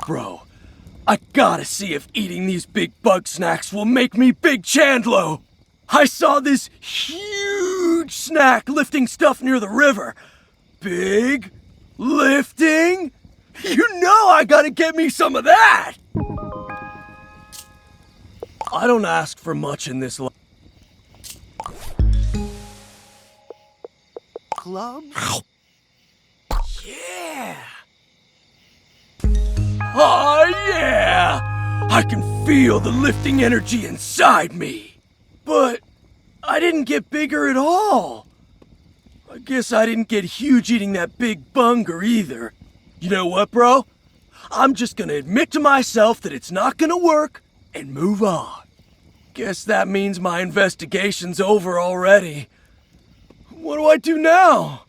Bro, I gotta see if eating these big Bugsnax will make me Big Chandlo. I saw this huge snack lifting stuff near the river. Big lifting? You know I gotta get me some of that! I don't ask for much in this life. Club? Yeah! Oh yeah! I can feel the lifting energy inside me. But I didn't get bigger at all. I guess I didn't get huge eating that big bunger either. You know what, bro? I'm just gonna admit to myself that it's not gonna work and move on. Guess that means my investigation's over already. What do I do now?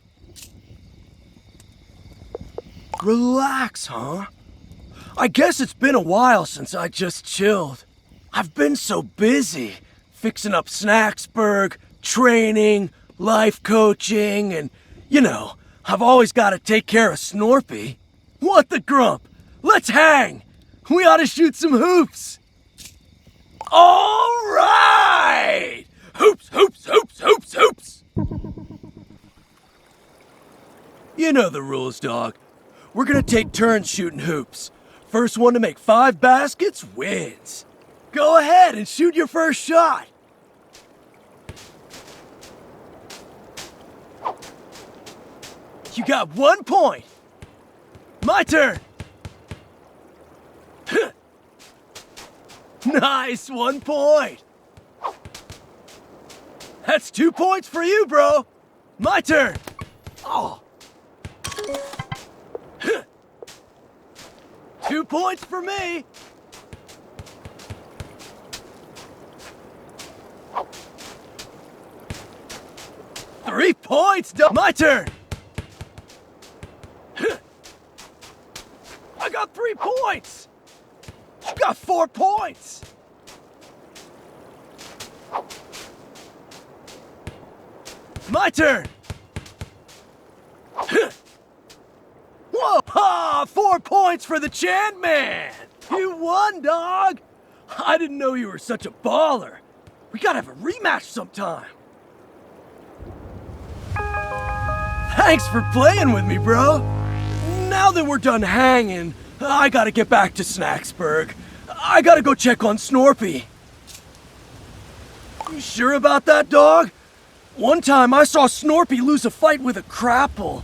Relax, huh? I guess it's been a while since I just chilled. I've been so busy, fixing up Snacksburg, training, life coaching, and, you know, I've always got to take care of Snorpy. What the grump? Let's hang! We ought to shoot some hoops! All right! Hoops, hoops, hoops, hoops, hoops! You know the rules, dog. We're gonna take turns shooting hoops. First one to make 5 baskets wins. Go ahead and shoot your first shot. You got 1 point. My turn. Nice, 1 point. That's 2 points for you, bro. My turn. Oh. 2 points for me. Three points. My turn. I got 3 points. You got 4 points. My turn. Whoa! Ah, 4 points for the Chan Man. You won, dog. I didn't know you were such a baller. We gotta have a rematch sometime. Thanks for playing with me, bro. Now that we're done hanging, I gotta get back to Snacksburg. I gotta go check on Snorpy. You sure about that, dog? One time I saw Snorpy lose a fight with a crapple.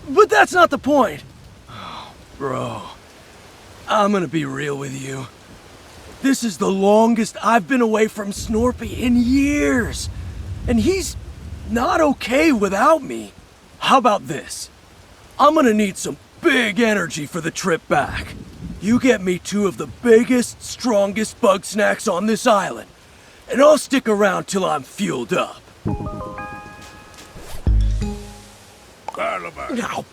But that's not the point. Oh, bro, I'm gonna be real with you. This is the longest I've been away from Snorpy in years. And he's not okay without me. How about this? I'm gonna need some big energy for the trip back. You get me 2 of the biggest, strongest Bugsnax on this island, and I'll stick around till I'm fueled up. Ow.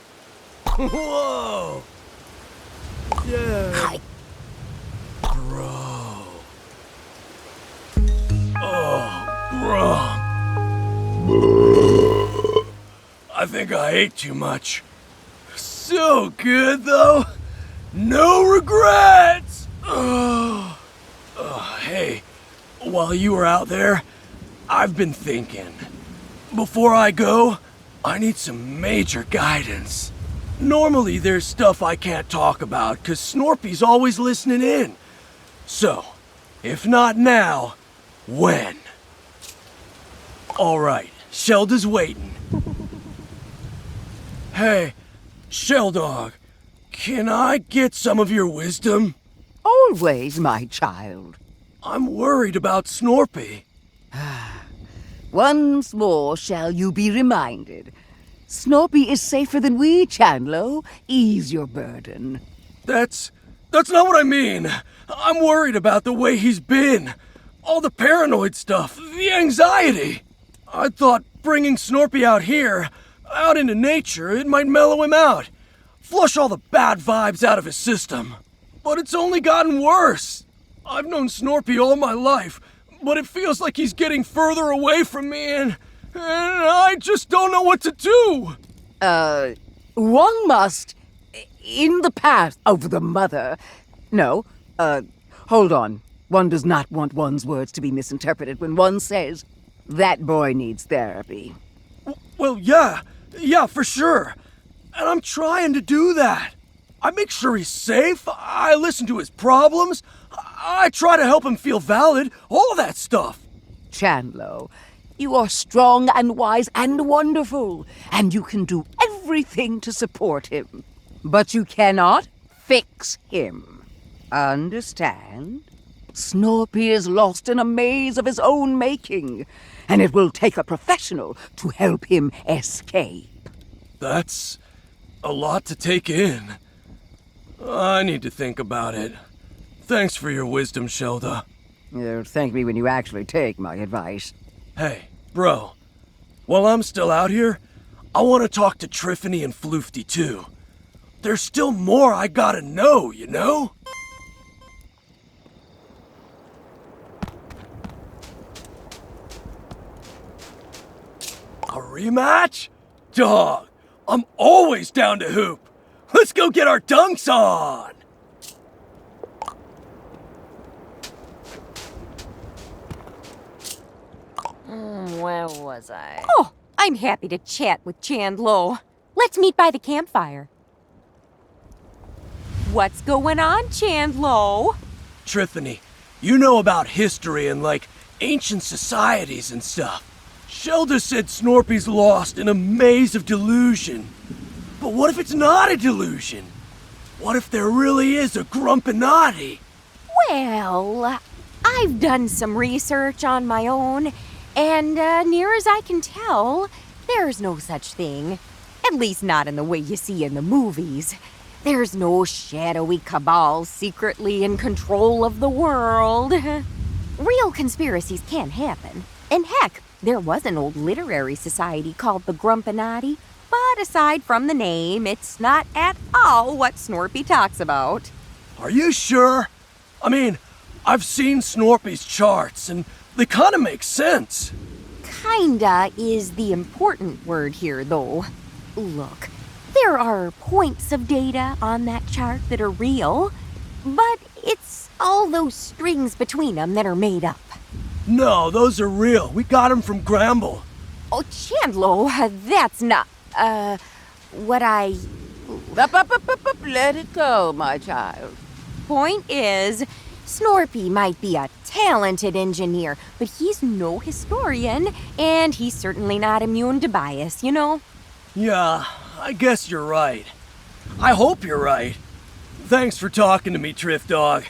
Whoa! Yeah. Bro. Oh, bro. I think I ate too much. So good, though. No regrets! Hey, while you were out there, I've been thinking. Before I go, I need some major guidance. Normally there's stuff I can't talk about, 'cause Snorpy's always listening in. So, if not now, when? Alright, Shelda's waiting. Hey, Sheldog, can I get some of your wisdom? Always, my child. I'm worried about Snorpy. Once more shall you be reminded. Snorpy is safer than we, Chandlo. Ease your burden. That's not what I mean. I'm worried about the way he's been. All the paranoid stuff, the anxiety. I thought bringing Snorpy out here, out into nature, it might mellow him out. Flush all the bad vibes out of his system. But it's only gotten worse. I've known Snorpy all my life, but it feels like he's getting further away from me and I just don't know what to do. One must, in the path of the mother. No, hold on. One does not want one's words to be misinterpreted when one says, that boy needs therapy. Well, yeah, for sure. And I'm trying to do that. I make sure he's safe, I listen to his problems, I try to help him feel valid, all of that stuff. Chandlo, you are strong and wise and wonderful, and you can do everything to support him. But you cannot fix him. Understand? Snorpy is lost in a maze of his own making, and it will take a professional to help him escape. That's a lot to take in. I need to think about it. Thanks for your wisdom, Shelda. Thank me when you actually take my advice. Hey, bro. While I'm still out here, I want to talk to Triffany and Floofty too. There's still more I gotta know, you know? A rematch? Dog, I'm always down to hoop. Let's go get our dunks on! Where was I? Oh, I'm happy to chat with Chandlo. Let's meet by the campfire. What's going on, Chandlo? Triffany, you know about history and, ancient societies and stuff. Shelda said Snorpy's lost in a maze of delusion. But what if it's not a delusion? What if there really is a Grumpinati? Well, I've done some research on my own, and near as I can tell, there's no such thing. At least not in the way you see in the movies. There's no shadowy cabal secretly in control of the world. Real conspiracies can happen. And heck, there was an old literary society called the Grumpinati. But aside from the name, it's not at all what Snorpy talks about. Are you sure? I mean, I've seen Snorpy's charts, and they kinda make sense. Kinda is the important word here, though. Look, there are points of data on that chart that are real, but it's all those strings between them that are made up. No, those are real. We got them from Gramble. Oh, Chandlo, that's not, what I... Let it go, my child. Point is, Snorpy might be a talented engineer, but he's no historian, and he's certainly not immune to bias, you know? Yeah, I guess you're right. I hope you're right. Thanks for talking to me, Triff Dog.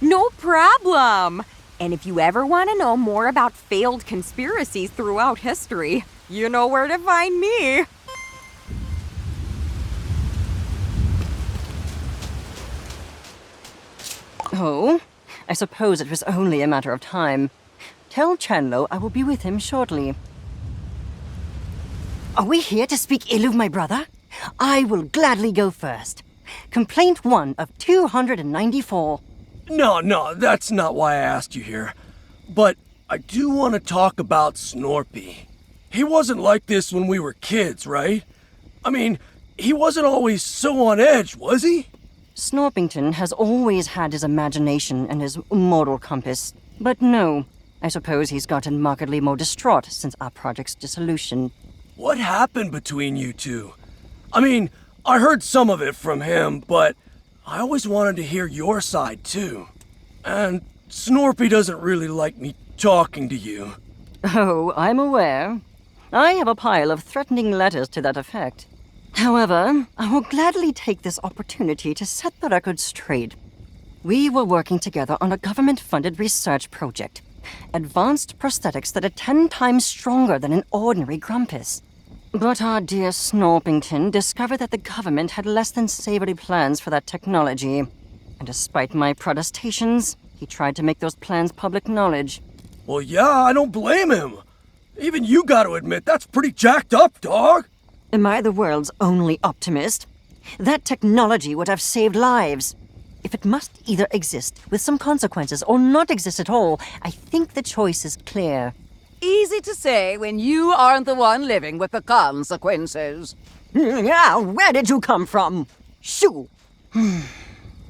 No problem. And if you ever want to know more about failed conspiracies throughout history, you know where to find me. Oh, I suppose it was only a matter of time. Tell Chandlo I will be with him shortly. Are we here to speak ill of my brother? I will gladly go first. Complaint 1 of 294. No, that's not why I asked you here. But I do want to talk about Snorpy. He wasn't like this when we were kids, right? I mean, he wasn't always so on edge, was he? Snorpington has always had his imagination and his moral compass. But no, I suppose he's gotten markedly more distraught since our project's dissolution. What happened between you two? I mean, I heard some of it from him, but I always wanted to hear your side too. And Snorpy doesn't really like me talking to you. Oh, I'm aware. I have a pile of threatening letters to that effect. However, I will gladly take this opportunity to set the record straight. We were working together on a government-funded research project. Advanced prosthetics that are 10 times stronger than an ordinary Grumpus. But our dear Snorpington discovered that the government had less than savory plans for that technology. And despite my protestations, he tried to make those plans public knowledge. Well, yeah, I don't blame him. Even you gotta admit, that's pretty jacked up, dog. Am I the world's only optimist? That technology would have saved lives. If it must either exist with some consequences or not exist at all, I think the choice is clear. Easy to say when you aren't the one living with the consequences. Yeah, where did you come from? Shoo!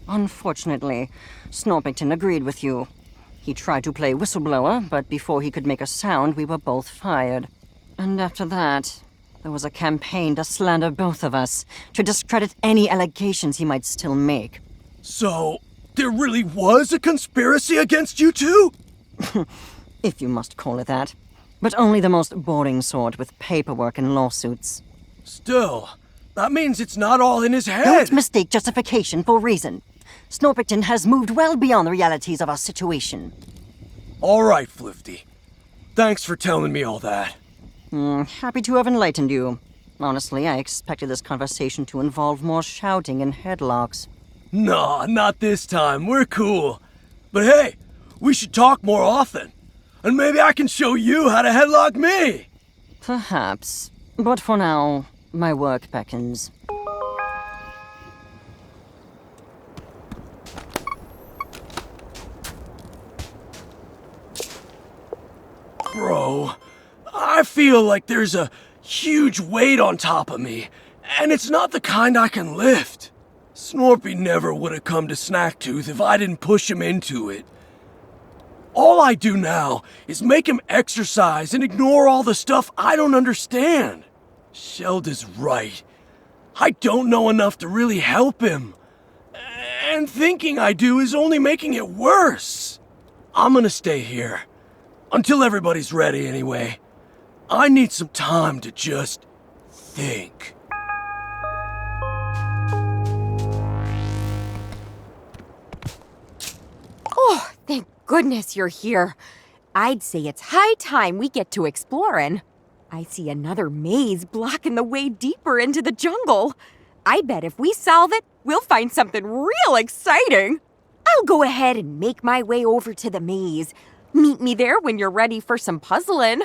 Unfortunately, Snorpington agreed with you. He tried to play whistleblower, but before he could make a sound, we were both fired. And after that, there was a campaign to slander both of us, to discredit any allegations he might still make. So, there really was a conspiracy against you two? If you must call it that. But only the most boring sort with paperwork and lawsuits. Still, that means it's not all in his head. Don't mistake justification for reason. Snorpington has moved well beyond the realities of our situation. All right, Flifty. Thanks for telling me all that. Happy to have enlightened you. Honestly, I expected this conversation to involve more shouting and headlocks. Nah, not this time. We're cool. But hey, we should talk more often. And maybe I can show you how to headlock me. Perhaps. But for now, my work beckons. Bro, I feel like there's a huge weight on top of me, and it's not the kind I can lift. Snorpy never would have come to Snacktooth if I didn't push him into it. All I do now is make him exercise and ignore all the stuff I don't understand. Shelda's right. I don't know enough to really help him. And thinking I do is only making it worse. I'm gonna stay here. Until everybody's ready, anyway. I need some time to just think. Oh, thank goodness you're here. I'd say it's high time we get to exploring. I see another maze blocking the way deeper into the jungle. I bet if we solve it, we'll find something real exciting. I'll go ahead and make my way over to the maze. Meet me there when you're ready for some puzzling.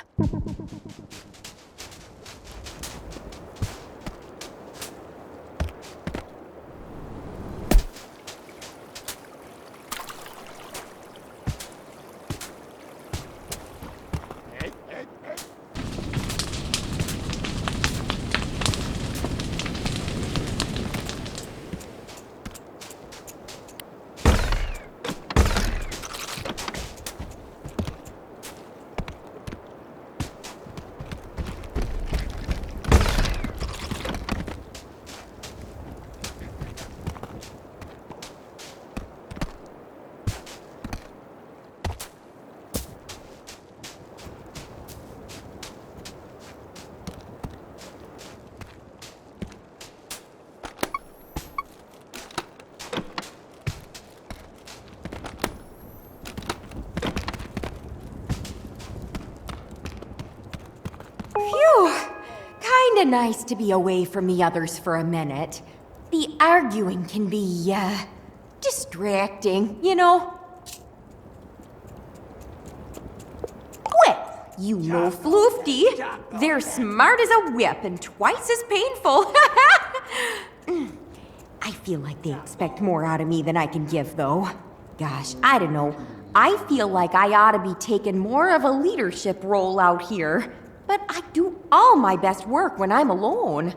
Phew! Kinda nice to be away from the others for a minute. The arguing can be, distracting, you know? Well, you know Floofty. They're smart as a whip and twice as painful. I feel like they expect more out of me than I can give, though. Gosh, I don't know. I feel like I ought to be taking more of a leadership role out here. But I do all my best work when I'm alone.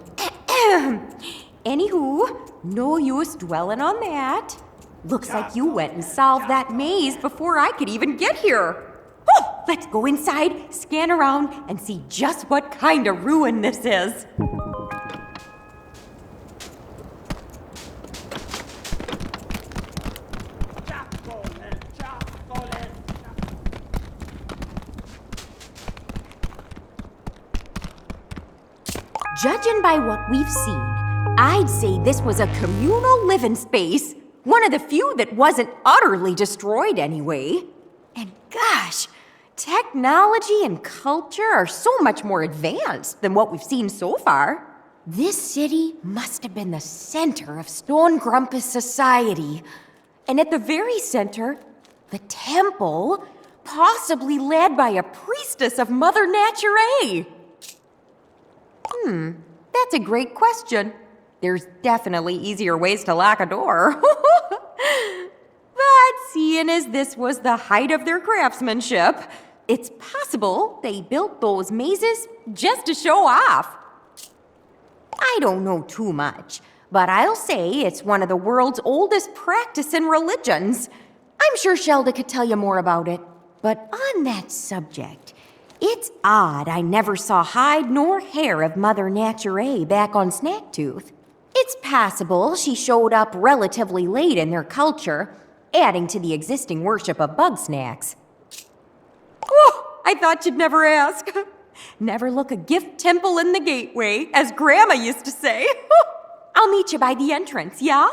Anywho, no use dwelling on that. Looks like you went and solved that maze before I could even get here. Oh, let's go inside, scan around, and see just what kind of ruin this is. Judging by what we've seen, I'd say this was a communal living space. One of the few that wasn't utterly destroyed anyway. And gosh, technology and culture are so much more advanced than what we've seen so far. This city must have been the center of Stone Grumpus society. And at the very center, the temple, possibly led by a priestess of Mother Nature. That's a great question. There's definitely easier ways to lock a door. But seeing as this was the height of their craftsmanship, it's possible they built those mazes just to show off. I don't know too much, but I'll say it's one of the world's oldest practicing religions. I'm sure Shelda could tell you more about it. But on that subject, it's odd I never saw hide nor hair of Mother Nature back on Snacktooth. It's possible she showed up relatively late in their culture, adding to the existing worship of Bugsnax. Oh, I thought you'd never ask. Never look a gift temple in the gateway, as Grandma used to say. I'll meet you by the entrance, yeah?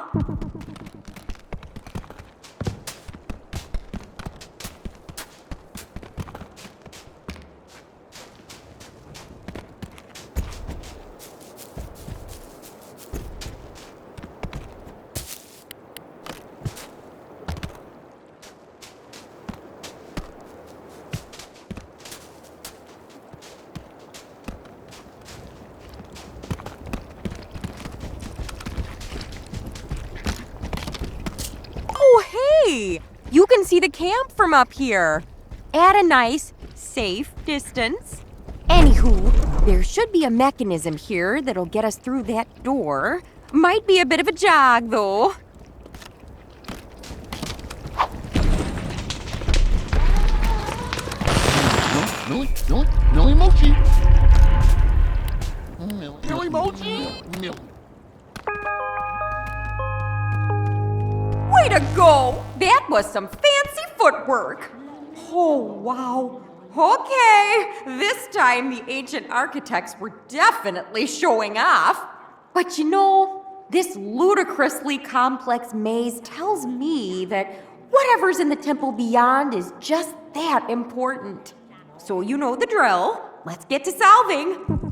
Hey, you can see the camp from up here. At a nice, safe distance. Anywho, there should be a mechanism here that'll get us through that door. Might be a bit of a jog, though. Millie Mochi. Millie Mochi. Way to go! That was some fancy footwork. Oh, wow. Okay, this time the ancient architects were definitely showing off. But you know, this ludicrously complex maze tells me that whatever's in the temple beyond is just that important. So you know the drill. Let's get to solving.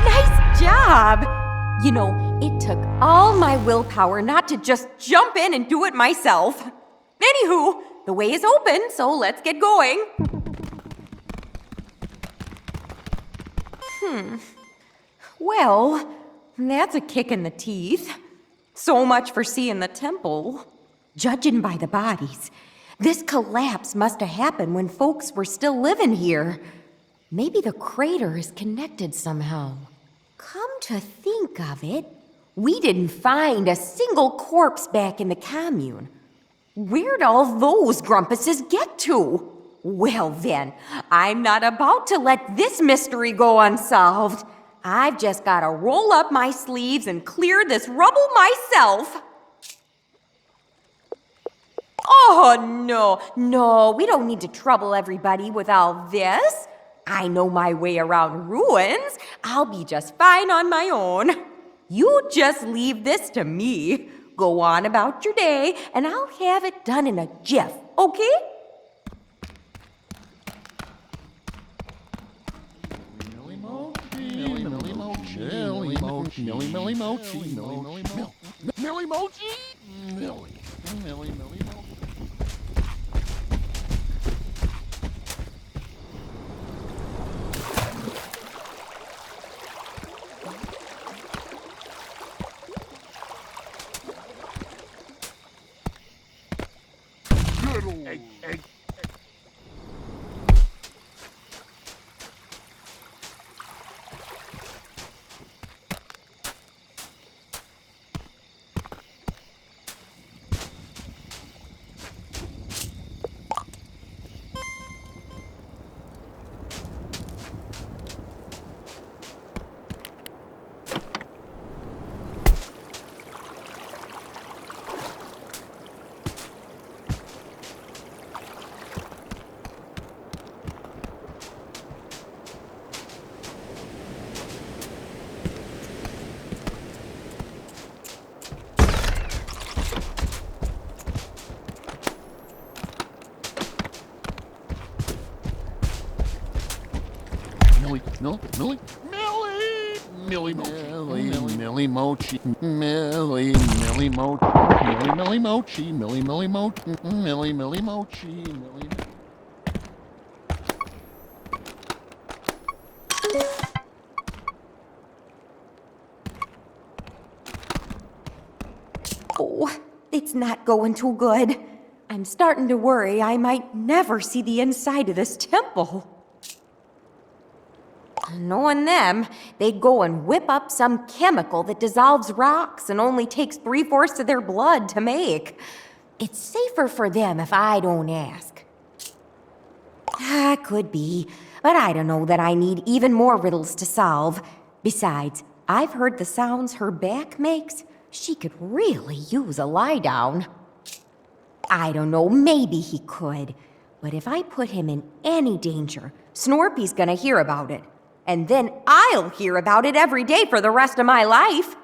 Nice job! You know, it took all my willpower not to just jump in and do it myself. Anywho, the way is open, so let's get going. Well, that's a kick in the teeth. So much for seeing the temple. Judging by the bodies, this collapse must have happened when folks were still living here. Maybe the crater is connected somehow. Come to think of it, we didn't find a single corpse back in the commune. Where'd all those grumpuses get to? Well then, I'm not about to let this mystery go unsolved. I've just got to roll up my sleeves and clear this rubble myself. Oh, no, we don't need to trouble everybody with all this. I know my way around ruins. I'll be just fine on my own. You just leave this to me. Go on about your day, and I'll have it done in a jiff, okay? Millie Mochi, Millie Mochi, Millie Mochi, Millie Mochi, Millie Mochi, Millie Mochi. Egg. Millie Mochi, Millie Mochi, Millie Mochi. Oh, it's not going too good. I'm starting to worry I might never see the inside of this temple. Knowing them, they'd go and whip up some chemical that dissolves rocks and only takes 3/4 of their blood to make. It's safer for them if I don't ask. Could be, but I don't know that I need even more riddles to solve. Besides, I've heard the sounds her back makes. She could really use a lie down. I don't know, maybe he could. But if I put him in any danger, Snorpy's gonna hear about it. And then I'll hear about it every day for the rest of my life.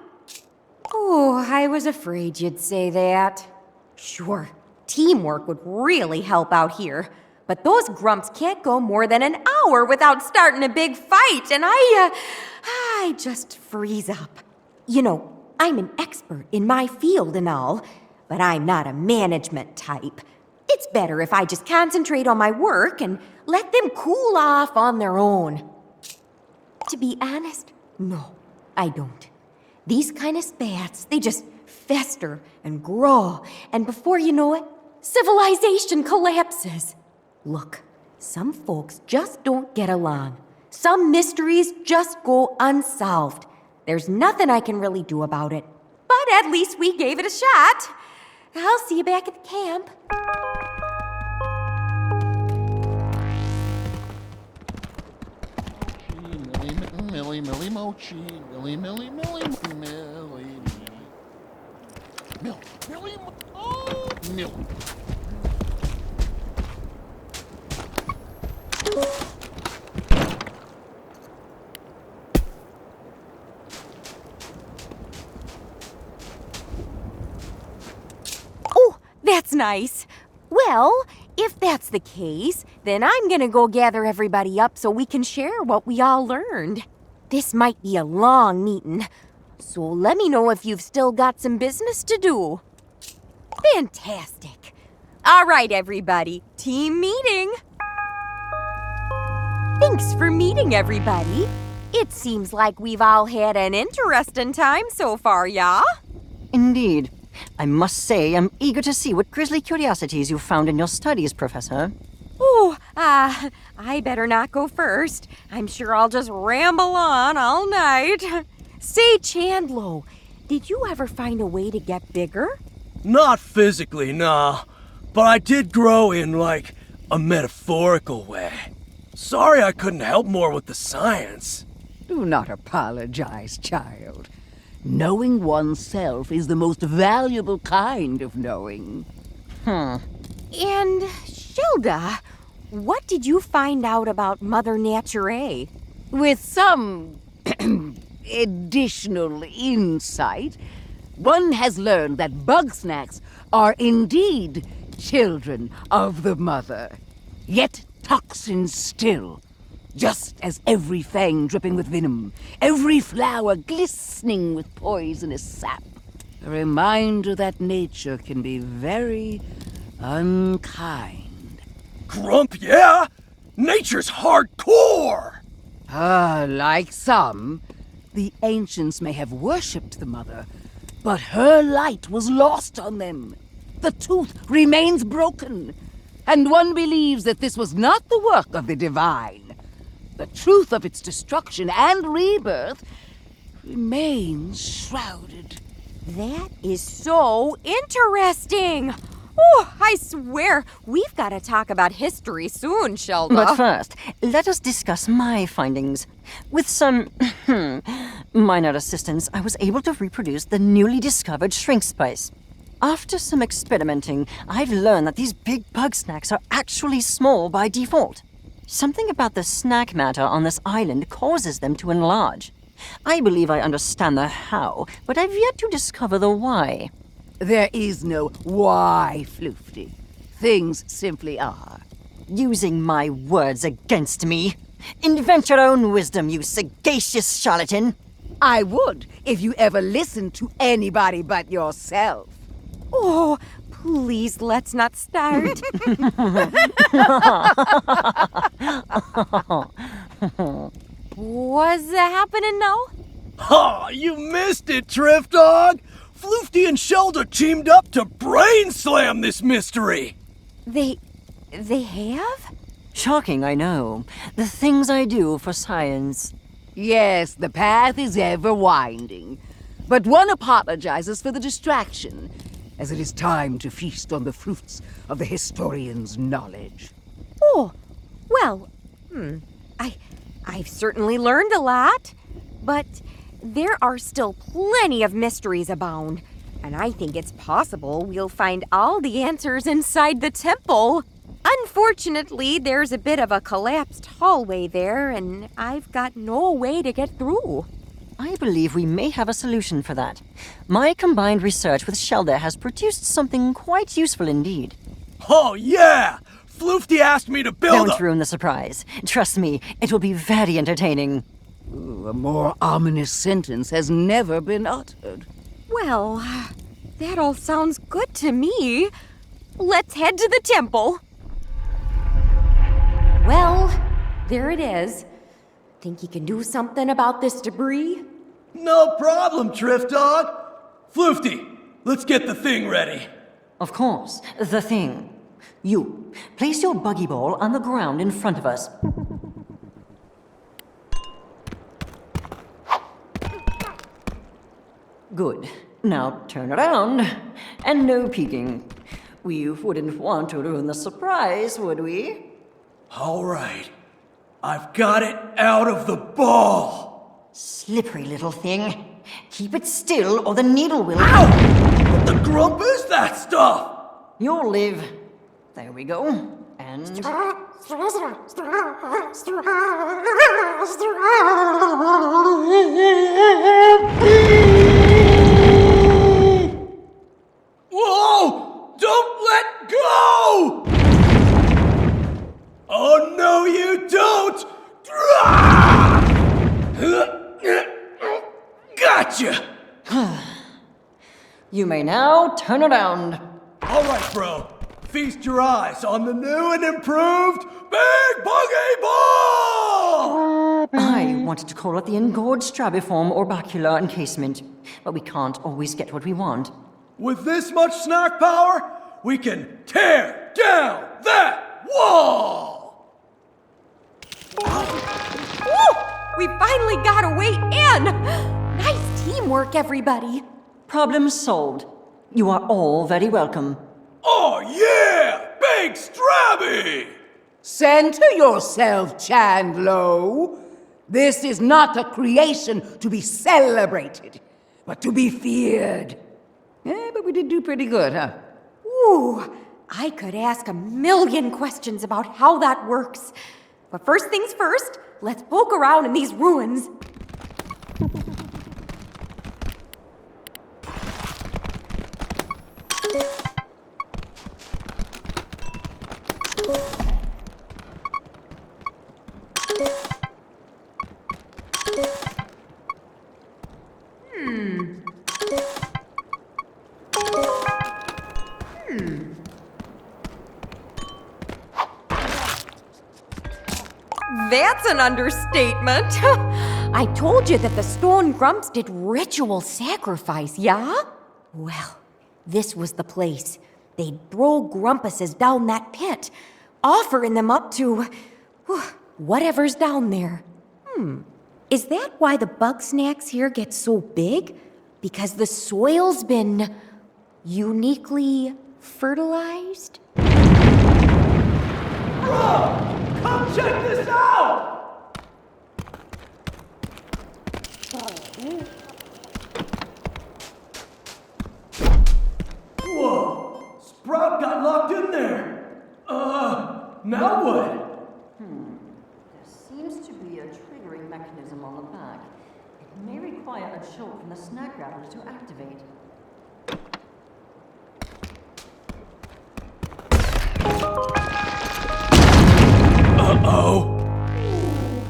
Oh, I was afraid you'd say that. Sure, teamwork would really help out here. But those grumps can't go more than an hour without starting a big fight, and I just freeze up. You know, I'm an expert in my field and all, but I'm not a management type. It's better if I just concentrate on my work and let them cool off on their own. To be honest, no, I don't. These kind of spats, they just fester and grow, and before you know it, civilization collapses. Look, some folks just don't get along. Some mysteries just go unsolved. There's nothing I can really do about it, but at least we gave it a shot. I'll see you back at the camp. Millie Mochi, Millie. Millie, oh, Millie. Oh, that's nice. Well, if that's the case, then I'm gonna go gather everybody up so we can share what we all learned. This might be a long meeting, so let me know if you've still got some business to do. Fantastic. All right, everybody, team meeting. Thanks for meeting, everybody. It seems like we've all had an interesting time so far, yeah? Indeed. I must say, I'm eager to see what grisly curiosities you found in your studies, Professor. Oh, I better not go first. I'm sure I'll just ramble on all night. Say, Chandlo, did you ever find a way to get bigger? Not physically, nah. But I did grow in, like, a metaphorical way. Sorry I couldn't help more with the science. Do not apologize, child. Knowing oneself is the most valuable kind of knowing. And, Shilda, what did you find out about Mother Nature? With some additional insight, one has learned that Bugsnax are indeed children of the mother, yet toxins still. Just as every fang dripping with venom, every flower glistening with poisonous sap. A reminder that nature can be very unkind. Grump, yeah? Nature's hardcore! Like some, the ancients may have worshipped the mother, but her light was lost on them. The tooth remains broken, and one believes that this was not the work of the divine. The truth of its destruction and rebirth remains shrouded. That is so interesting. Oh, I swear, we've got to talk about history soon, Shilda. But first, let us discuss my findings. With some minor assistance, I was able to reproduce the newly discovered shrink spice. After some experimenting, I've learned that these big bug snacks are actually small by default. Something about the snack matter on this island causes them to enlarge. I believe I understand the how, but I've yet to discover the why. There is no why, Floofty. Things simply are. Using my words against me. Invent your own wisdom, you sagacious charlatan. I would if you ever listened to anybody but yourself. Oh, please, let's not start. What's happening now? Ha! You missed it, Triff Dog! Floofty and Shilda teamed up to brain slam this mystery! They have? Shocking, I know. The things I do for science. Yes, the path is ever winding. But one apologizes for the distraction, as it is time to feast on the fruits of the historian's knowledge. Oh, well, I've certainly learned a lot, but there are still plenty of mysteries abound, and I think it's possible we'll find all the answers inside the temple. Unfortunately, there's a bit of a collapsed hallway there, and I've got no way to get through. I believe we may have a solution for that. My combined research with Shilda has produced something quite useful indeed. Oh, yeah! Floofty asked me to build Don't ruin the surprise. Trust me, it will be very entertaining. Ooh, a more ominous sentence has never been uttered. Well, that all sounds good to me. Let's head to the temple. Well, there it is. Think you can do something about this debris? No problem, Triff Dog. Floofty, let's get the thing ready. Of course, the thing. You, place your buggy ball on the ground in front of us. Good. Now turn around. And no peeking. We wouldn't want to ruin the surprise, would we? All right. I've got it out of the ball. Slippery little thing. Keep it still or the needle will... Ow! What the grump is that stuff? You'll live. There we go. And... Whoa! Don't let go! Oh, no, you don't! Gotcha! You may now turn around. All right, bro. Feast your eyes on the new and improved Big Buggy Ball! I wanted to call it the engorged strabiform orbicular encasement, but we can't always get what we want. With this much snack power, we can tear down that wall! Woo! We finally got away in! Nice teamwork, everybody. Problem solved. You are all very welcome. Oh yeah! Big Strabby! Center yourself, Chandlo. This is not a creation to be celebrated, but to be feared. Yeah, but we did do pretty good, huh? Ooh, I could ask a million questions about how that works. But first things first, let's poke around in these ruins. That's an understatement. I told you that the stone grumps did ritual sacrifice, yeah? Well, this was the place. They'd throw grumpuses down that pit, offering them up to whatever's down there. Is that why the Bugsnax here get so big? Because the soil's been uniquely fertilized? Come check this out! Whoa! Sprout got locked in there! Now what? There seems to be a triggering mechanism on the back. It may require a jolt from the snack wrapper to activate. Uh-oh.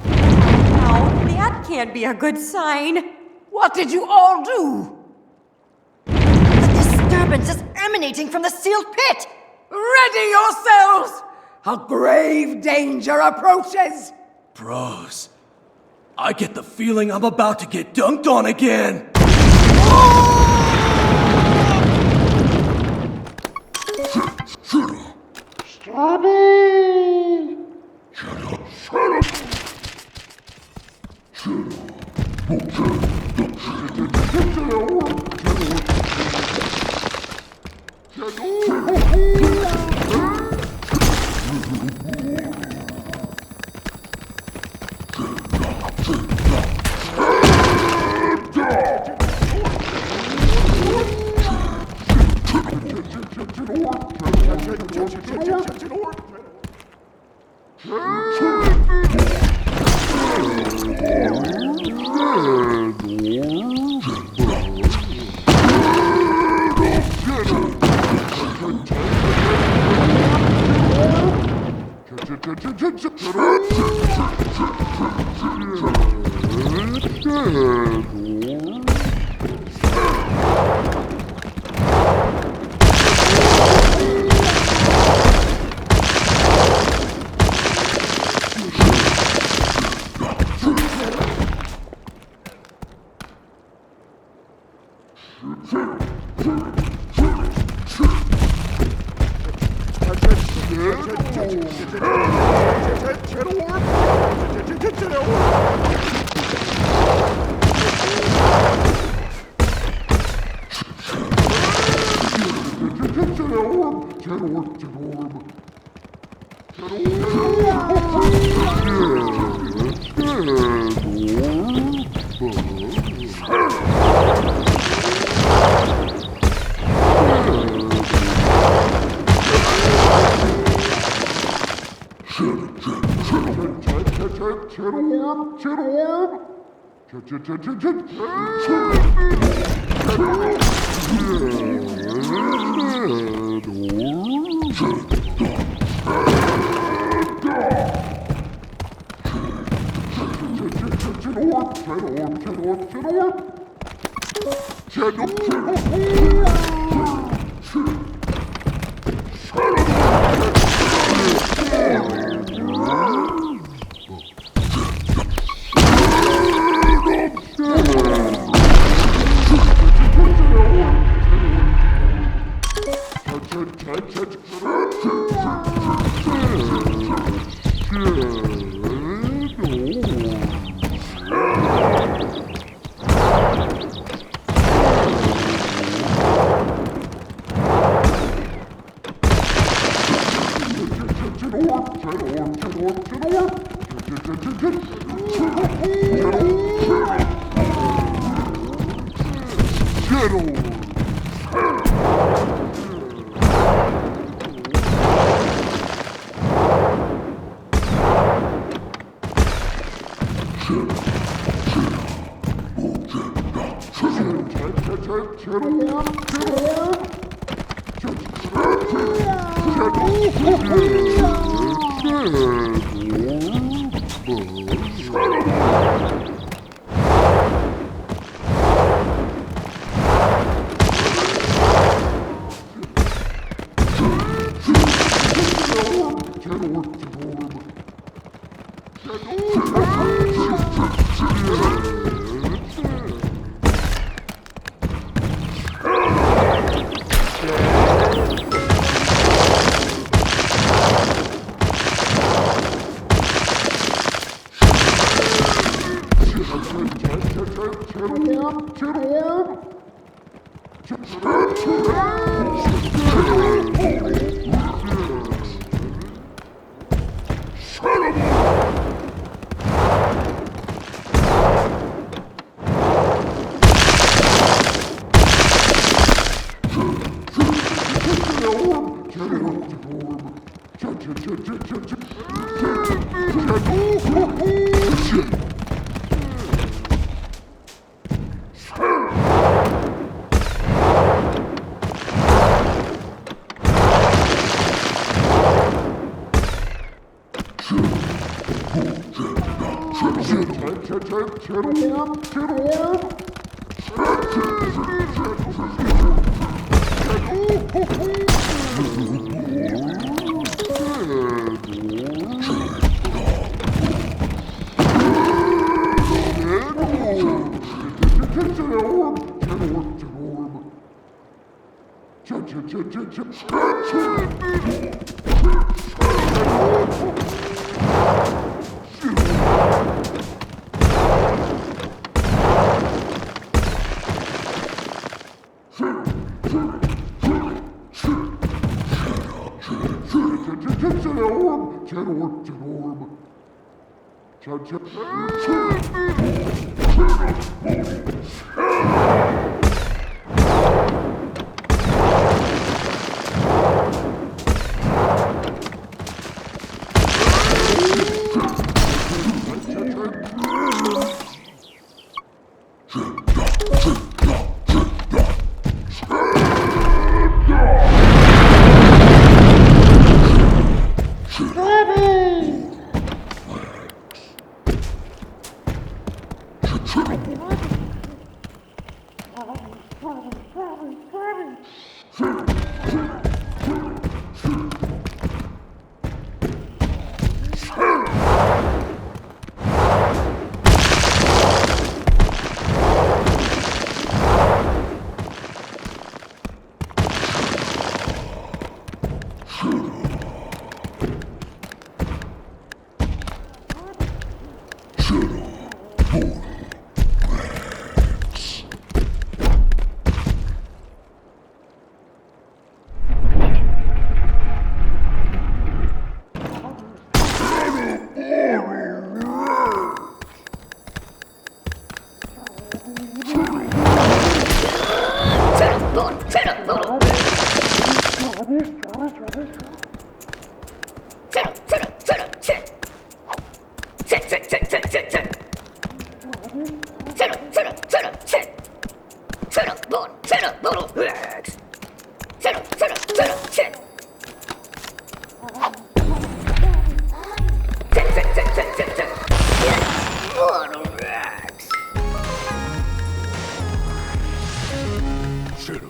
Now, that can't be a good sign. What did you all do? The disturbance is emanating from the sealed pit! Ready yourselves! A grave danger approaches! Bros, I get the feeling I'm about to get dunked on again.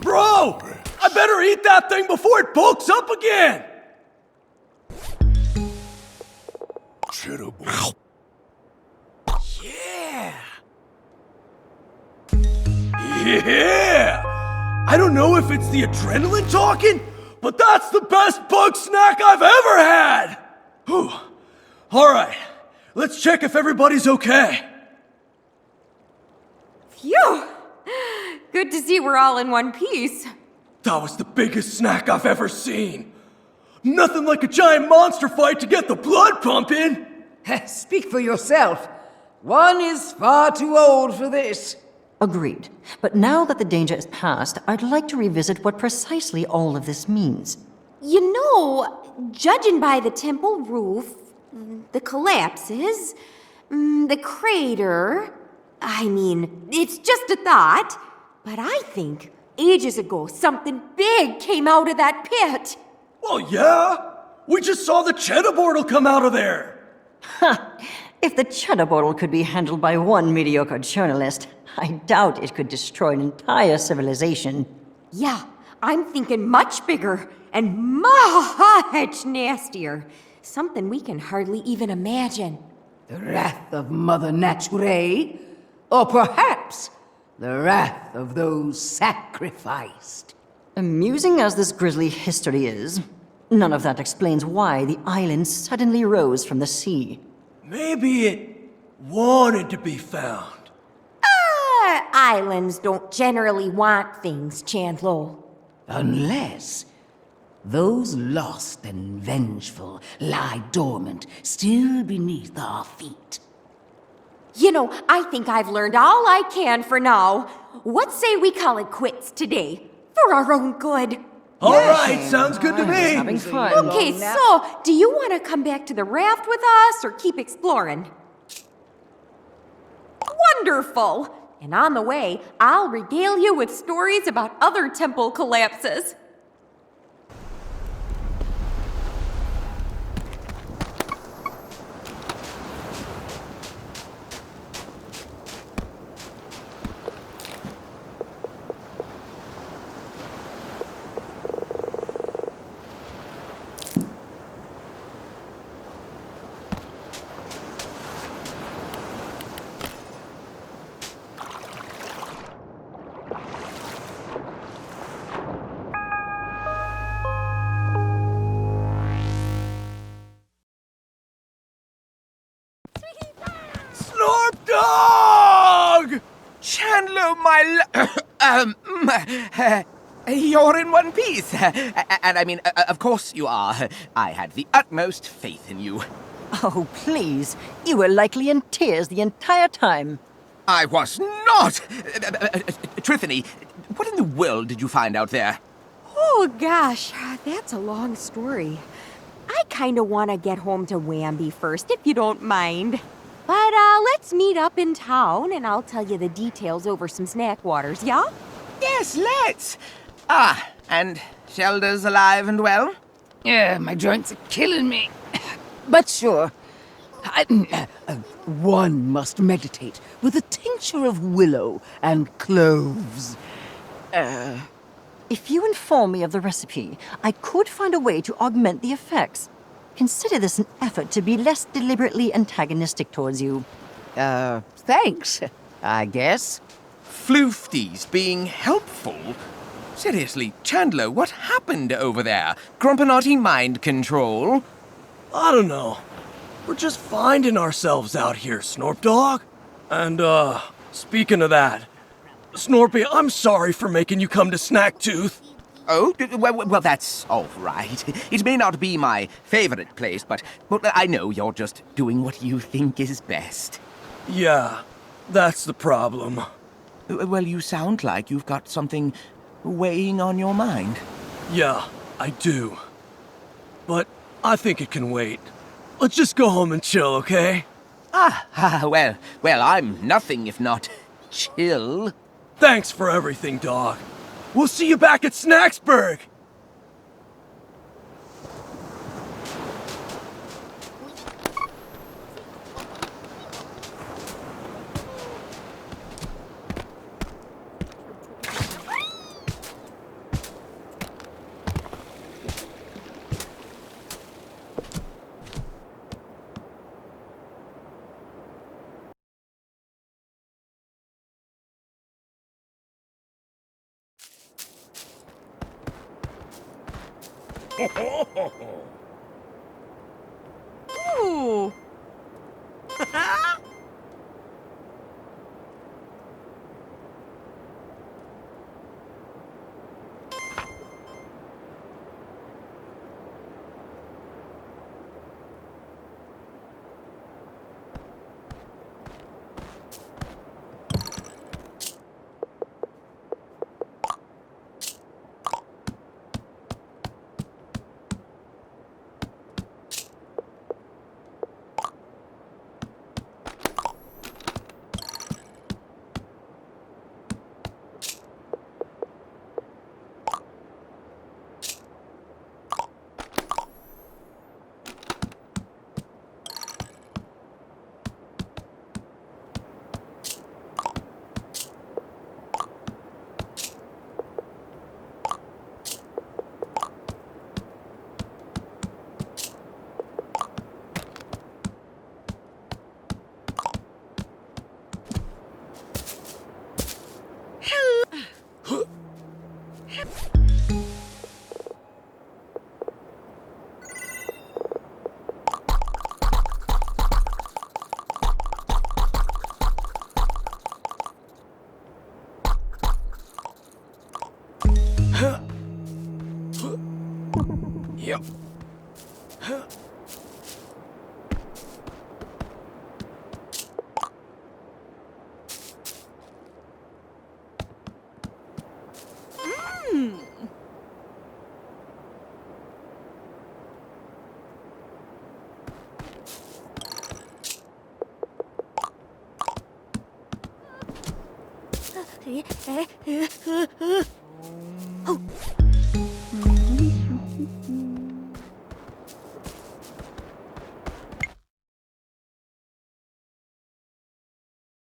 Bro! I better eat that thing before it bulks up again! Yeah! Yeah! I don't know if it's the adrenaline talking, but that's the best bug snack I've ever had! Whew. Alright, let's check if everybody's okay. Phew! Good to see we're all in one piece. That was the biggest snack I've ever seen. Nothing like a giant monster fight to get the blood pumping. Speak for yourself. One is far too old for this. Agreed. But now that the danger is past, I'd like to revisit what precisely all of this means. You know, judging by the temple roof, the collapses, the crater, I mean, it's just a thought, but I think ages ago something big came out of that pit. Well, yeah. We just saw the cheddar board'll come out of there. If the cheddar bottle could be handled by one mediocre journalist, I doubt it could destroy an entire civilization. Yeah, I'm thinking much bigger and much nastier. Something we can hardly even imagine. The wrath of Mother Nature? Or perhaps the wrath of those sacrificed? Amusing as this grisly history is, none of that explains why the island suddenly rose from the sea. Maybe it wanted to be found. Islands don't generally want things, Chandler. Unless those lost and vengeful lie dormant still beneath our feet. You know, I think I've learned all I can for now. What say we call it quits today? For our own good. All right, sounds good to me. Having fun. Okay, so, do you want to come back to the raft with us or keep exploring? Wonderful! And on the way, I'll regale you with stories about other temple collapses. Snorp Dog! Chandler, you're in one piece. And I mean, of course you are. I had the utmost faith in you. Oh, please. You were likely in tears the entire time. I was not! Trithany, what in the world did you find out there? Oh gosh, that's a long story. I kinda wanna get home to Wamby first, if you don't mind. But let's meet up in town and I'll tell you the details over some snack waters, yeah? Yes, let's. Ah, and Shelda's alive and well? Yeah, my joints are killing me. But sure, one must meditate with a tincture of willow and cloves. If you inform me of the recipe, I could find a way to augment the effects. Consider this an effort to be less deliberately antagonistic towards you. Thanks, I guess. Floofties being helpful? Seriously, Chandler, what happened over there? Grumpinati mind control? I don't know. We're just finding ourselves out here, Snorp Dog. And, speaking of that, Snorpy, I'm sorry for making you come to Snacktooth. Oh, well, that's all right. It may not be my favorite place, but I know you're just doing what you think is best. Yeah, that's the problem. Well, you sound like you've got something weighing on your mind. Yeah, I do. But I think it can wait. Let's just go home and chill, okay? Well, I'm nothing if not chill. Thanks for everything, dog. We'll see you back at Snacksburg! Ooh. Yep.